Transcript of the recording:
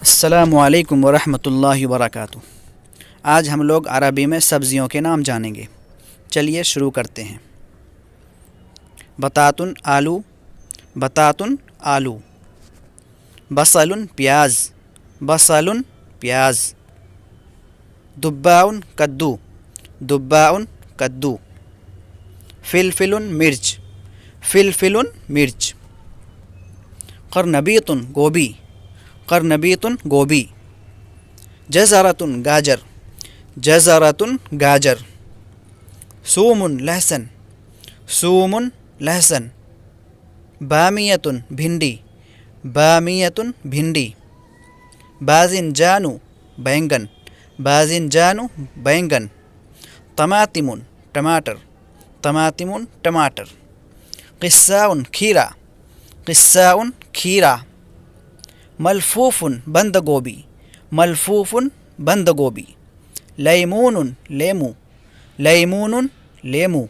السلام علیکم ورحمۃ اللہ وبرکاتہ۔ آج ہم لوگ عربی میں سبزیوں کے نام جانیں گے۔ چلیے شروع کرتے ہیں۔ بطاطن آلو، بطاطن آلو۔ بصل پیاز، بصل پیاز۔ دباء کدو، دباء کدو۔ فلفل مرچ، فلفل مرچ۔ قرنبیط گوبھی، قرنبیط گوبھی۔ جزرۃ گاجر، جزرۃ گاجر۔ ثوم لہسن، ثوم لہسن۔ بامیۃ بھنڈی، بامیۃ بھنڈی۔ باذنجان بینگن، باذنجان بینگن۔ طماطم ٹماٹر، طماطم ٹماٹر۔ قثاء کھیرا، قثاء کھیرا۔ ملفوف بند گوبھی، ملفوف بند گوبھی۔ لیمون لیمو، لیمون لیمو۔